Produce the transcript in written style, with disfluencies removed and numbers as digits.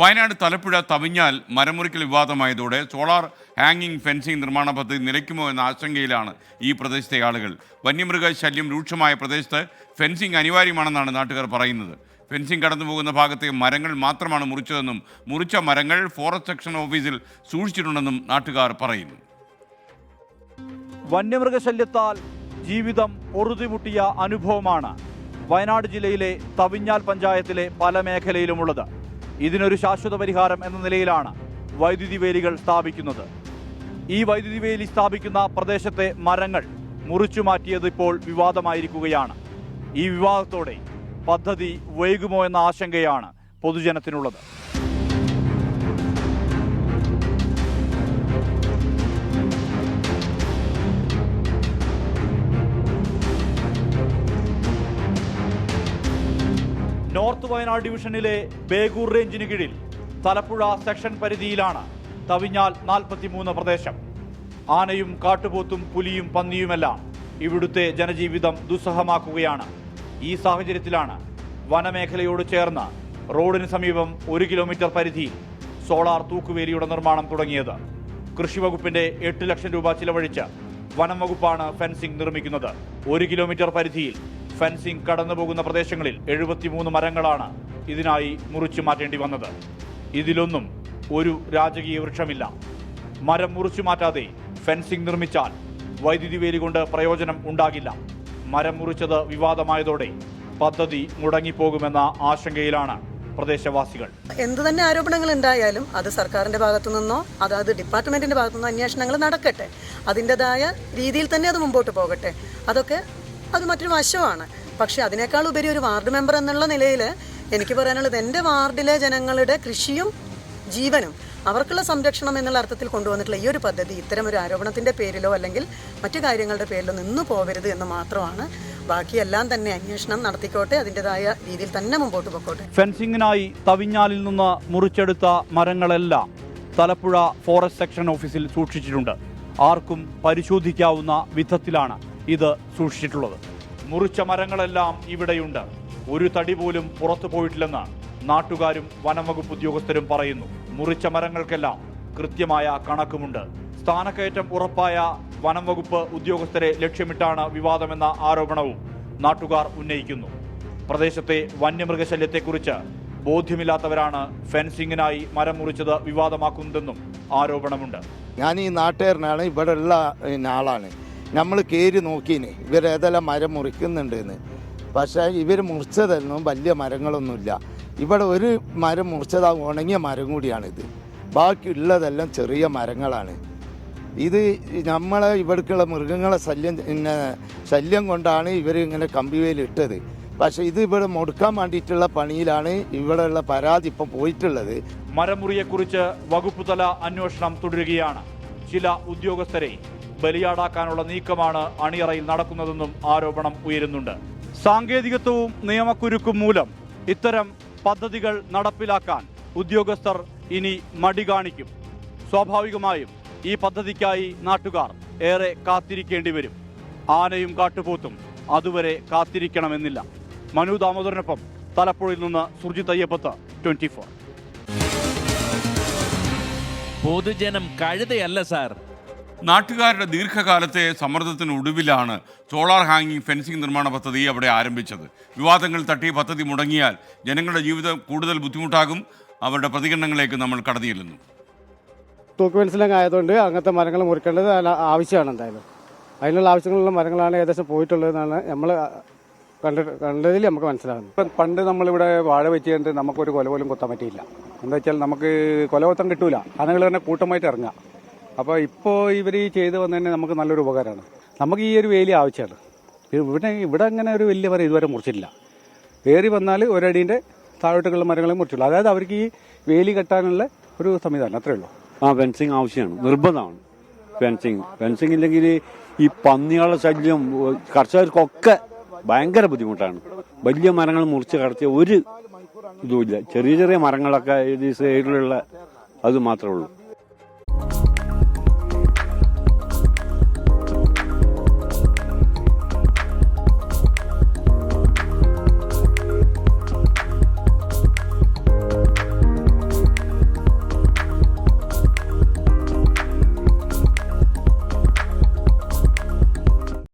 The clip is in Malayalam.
വയനാട് തലപ്പുഴ തവിഞ്ഞാൽ മരമുറിക്കൽ വിവാദമായതോടെ സോളാർ ഹാങ്ങിങ് ഫെൻസിംഗ് നിർമ്മാണ പദ്ധതി നിലയ്ക്കുമോ എന്ന ആശങ്കയിലാണ് ഈ പ്രദേശത്തെ ആളുകൾ. വന്യമൃഗ ശല്യം രൂക്ഷമായ പ്രദേശത്ത് ഫെൻസിംഗ് അനിവാര്യമാണെന്നാണ് നാട്ടുകാർ പറയുന്നത്. ഫെൻസിംഗ് കടന്നുപോകുന്ന ഭാഗത്തെ മരങ്ങൾ മാത്രമാണ് മുറിച്ചതെന്നും മുറിച്ച മരങ്ങൾ ഫോറസ്റ്റ് സെക്ഷൻ ഓഫീസിൽ സൂക്ഷിച്ചിട്ടുണ്ടെന്നും നാട്ടുകാർ പറയുന്നു. വന്യമൃഗശല്യത്താൽ ജീവിതം പൊറുതിമുട്ടിയ അനുഭവമാണ് വയനാട് ജില്ലയിലെ തവിഞ്ഞാൽ പഞ്ചായത്തിലെ പല മേഖലയിലുമുള്ളത്. ഇതിനൊരു ശാശ്വത പരിഹാരം എന്ന നിലയിലാണ് വൈദ്യുതി വേലികൾ സ്ഥാപിക്കുന്നത്. ഈ വൈദ്യുതി വേലി സ്ഥാപിക്കുന്ന പ്രദേശത്തെ മരങ്ങൾ മുറിച്ചു മാറ്റിയത് ഇപ്പോൾ വിവാദമായിരിക്കുകയാണ്. ഈ വിവാദത്തോടെ പദ്ധതി വൈകുമോ എന്ന ആശങ്കയാണ് പൊതുജനത്തിനുള്ളത്. നോർത്ത് വയനാട് ഡിവിഷനിലെ ബേഗൂർ റേഞ്ചിന് കീഴിൽ തലപ്പുഴ സെക്ഷൻ പരിധിയിലാണ് തവിഞ്ഞാൽ 43 പ്രദേശം. ആനയും കാട്ടുപോത്തും പുലിയും പന്നിയുമെല്ലാം ഇവിടുത്തെ ജനജീവിതം ദുസ്സഹമാക്കുകയാണ്. ഈ സാഹചര്യത്തിലാണ് വനമേഖലയോട് ചേർന്ന് റോഡിന് സമീപം 1 കിലോമീറ്റർ പരിധിയിൽ സോളാർ തൂക്കുവേലിയുടെ നിർമ്മാണം തുടങ്ങിയത്. കൃഷിവകുപ്പിന്റെ 8 ലക്ഷം രൂപ ചിലവഴിച്ച് വനം വകുപ്പാണ് ഫെൻസിംഗ് നിർമ്മിക്കുന്നത്. 1 കിലോമീറ്റർ പരിധിയിൽ ഫെൻസിംഗ് കടന്നുപോകുന്ന പ്രദേശങ്ങളിൽ 73 മരങ്ങളാണ് ഇതിനായി മുറിച്ചു മാറ്റേണ്ടി വന്നത്. ഇതിലൊന്നും ഒരു രാജകീയ വൃക്ഷമില്ല. മരം മുറിച്ചു മാറ്റാതെ ഫെൻസിംഗ് നിർമ്മിച്ചാൽ വൈദ്യുതി വേലി കൊണ്ട് പ്രയോജനം ഉണ്ടാകില്ല. മരം മുറിച്ചത് വിവാദമായതോടെ പദ്ധതി മുടങ്ങിപ്പോകുമെന്ന ആശങ്കയിലാണ് പ്രദേശവാസികൾ. എന്തു തന്നെ ആരോപണങ്ങൾ ഉണ്ടായാലും അത് സർക്കാരിന്റെ ഭാഗത്തു നിന്നോ അതായത് ഡിപ്പാർട്ട്മെന്റിന്റെ ഭാഗത്തു നിന്നോ അന്വേഷണങ്ങൾ നടക്കട്ടെ. അതിൻ്റെതായ രീതിയിൽ തന്നെ അത് മുമ്പോട്ട് പോകട്ടെ. അത് മറ്റൊരു വശമാണ്. പക്ഷെ അതിനേക്കാൾ ഉപരി ഒരു വാർഡ് മെമ്പർ എന്നുള്ള നിലയിൽ എനിക്ക് പറയാനുള്ളത് എൻ്റെ വാർഡിലെ ജനങ്ങളുടെ കൃഷിയും ജീവനും അവർക്കുള്ള സംരക്ഷണം എന്നുള്ള അർത്ഥത്തിൽ കൊണ്ടുവന്നിട്ടുള്ള ഈ ഒരു പദ്ധതി ഇത്തരം ഒരു ആരോപണത്തിൻ്റെ പേരിലോ അല്ലെങ്കിൽ മറ്റു കാര്യങ്ങളുടെ പേരിലോ നിന്നു പോകരുത് എന്ന് മാത്രമാണ്. ബാക്കിയെല്ലാം തന്നെ അന്വേഷണം നടത്തിക്കോട്ടെ, അതിൻ്റെതായ രീതിയിൽ തന്നെ മുമ്പോട്ട് പോയിക്കോട്ടെ. ഫെൻസിങ്ങിനായി തവിഞ്ഞാലിൽ നിന്ന് മുറിച്ചെടുത്ത മരങ്ങളെല്ലാം തലപ്പുഴ ഫോറസ്റ്റ് സെക്ഷൻ ഓഫീസിൽ സൂക്ഷിച്ചിട്ടുണ്ട്. ആർക്കും പരിശോധിക്കാവുന്ന വിധത്തിലാണ് ഇത് സൂക്ഷിച്ചിട്ടുള്ളത്. മുറിച്ച മരങ്ങളെല്ലാം ഇവിടെയുണ്ട്. ഒരു തടി പോലും പുറത്തു പോയിട്ടില്ലെന്ന് നാട്ടുകാരും വനംവകുപ്പ് ഉദ്യോഗസ്ഥരും പറയുന്നു. മുറിച്ച മരങ്ങൾക്കെല്ലാം കൃത്യമായ കണക്കുമുണ്ട്. സ്ഥാനക്കയറ്റം ഉറപ്പായ വനംവകുപ്പ് ഉദ്യോഗസ്ഥരെ ലക്ഷ്യമിട്ടാണ് വിവാദമെന്ന ആരോപണവും നാട്ടുകാർ ഉന്നയിക്കുന്നു. പ്രദേശത്തെ വന്യമൃഗശല്യത്തെക്കുറിച്ച് ബോധ്യമില്ലാത്തവരാണ് ഫെൻസിങ്ങിനായി മരം മുറിച്ചത് വിവാദമാക്കുന്നതെന്നും ആരോപണമുണ്ട്. ഞാൻ ഈ നാട്ടുകാരനാണ്, ഇവിടെ ഉള്ള ആളാണ്. നമ്മൾ കയറി നോക്കീന് ഇവരേതെല്ലാം മരം മുറിക്കുന്നുണ്ടെന്ന്. പക്ഷേ ഇവർ മുറിച്ചതൊന്നും വലിയ മരങ്ങളൊന്നുമില്ല. ഇവിടെ ഒരു മരം മുറിച്ചത് ഉണങ്ങിയ മരം കൂടിയാണിത്. ബാക്കിയുള്ളതെല്ലാം ചെറിയ മരങ്ങളാണ്. ഇത് നമ്മളെ ഇവിടേക്കുള്ള മൃഗങ്ങളെ ശല്യം കൊണ്ടാണ് ഇവർ ഇങ്ങനെ കമ്പിവേലി ഇട്ടത്. പക്ഷേ ഇത് ഇവിടെ മുടക്കാൻ വേണ്ടിയിട്ടുള്ള പണിയിലാണ് ഇവിടെയുള്ള പരാതി ഇപ്പം പോയിട്ടുള്ളത്. മരമുറിയെക്കുറിച്ച് വകുപ്പ് തല അന്വേഷണം തുടരുകയാണ്. ചില ഉദ്യോഗസ്ഥരെ ബലിയാടാക്കാനുള്ള നീക്കമാണ് അണിയറയിൽ നടക്കുന്നതെന്നും ആരോപണം ഉയരുന്നുണ്ട്. സാങ്കേതികത്വവും നിയമക്കുരുക്കും മൂലം ഇത്തരം പദ്ധതികൾ നടപ്പിലാക്കാൻ ഉദ്യോഗസ്ഥർ ഇനി മടി കാണിക്കും. സ്വാഭാവികമായും ഈ പദ്ധതിക്കായി നാട്ടുകാർ ഏറെ കാത്തിരിക്കേണ്ടി വരും. ആനയും കാട്ടുപോത്തും അതുവരെ കാത്തിരിക്കണമെന്നില്ല. മനു ദാമോദരനൊപ്പം തലപ്പുഴയിൽ നിന്ന് സുർജിത് അയ്യപ്പത്ത്, 24. പൊതുജനം കഴുതയല്ല സാർ. നാട്ടുകാരുടെ ദീർഘകാലത്തെ സമ്മർദ്ദത്തിനൊടുവിലാണ് സോളാർ ഹാങ്ങിങ് ഫെൻസിംഗ് നിർമ്മാണ പദ്ധതി അവിടെ ആരംഭിച്ചത്. വിവാദങ്ങൾ തട്ടി പദ്ധതി മുടങ്ങിയാൽ ജനങ്ങളുടെ ജീവിതം കൂടുതൽ ബുദ്ധിമുട്ടാകും. അവരുടെ പ്രതികരണങ്ങളിലേക്ക് നമ്മൾ കടന്നു ചെല്ലുന്നു. തൂക്ക് ഫെൻസിംഗ് ആയതുകൊണ്ട് അങ്ങനത്തെ മരങ്ങൾ മുറിക്കേണ്ടത് ആവശ്യമാണ്. എന്തായാലും അതിനുള്ള ആവശ്യങ്ങളുള്ള മരങ്ങളാണ് ഏകദേശം പോയിട്ടുള്ളതെന്നാണ് നമ്മൾ കണ്ടതിൽ നമുക്ക് മനസ്സിലാകുന്നത്. പണ്ട് നമ്മളിവിടെ വാഴ വെച്ച് കഴിഞ്ഞിട്ട് നമുക്കൊരു കൊല പോലും കൊത്താൻ പറ്റിയില്ല. എന്താ വെച്ചാൽ നമുക്ക് കൊല കൊത്താൻ കിട്ടൂല. ആനകൾ തന്നെ കൂട്ടമായിട്ട് ഇറങ്ങാം. അപ്പോൾ ഇപ്പോൾ ഇവർ ചെയ്ത് വന്നതന്നെ നമുക്ക് നല്ലൊരു ഉപകാരമാണ്. നമുക്ക് ഈ ഒരു വേലി ആവശ്യമാണ്. ഇവിടെ അങ്ങനെ ഒരു വലിയ മരം ഇതുവരെ മുറിച്ചിട്ടില്ല. കയറി വന്നാൽ ഒരടീൻ്റെ താഴോട്ടുള്ള മരങ്ങളെ മുറിച്ചുള്ളൂ. അതായത് അവർക്ക് ഈ വേലി കെട്ടാനുള്ള ഒരു സംവിധാനം, അത്രേ ഉള്ളൂ. ഫെൻസിങ് ആവശ്യമാണ്, നിർബന്ധമാണ്. ഫെൻസിങ് ഇല്ലെങ്കിൽ ഈ പന്നികളുടെ ശല്യം കർഷകർക്കൊക്കെ ഭയങ്കര ബുദ്ധിമുട്ടാണ്. വലിയ മരങ്ങൾ മുറിച്ച് കടത്തിയ ഒരു ഇതുമില്ല. ചെറിയ ചെറിയ മരങ്ങളൊക്കെ ഈ സൈഡിലുള്ള അത് മാത്രമേ ഉള്ളൂ.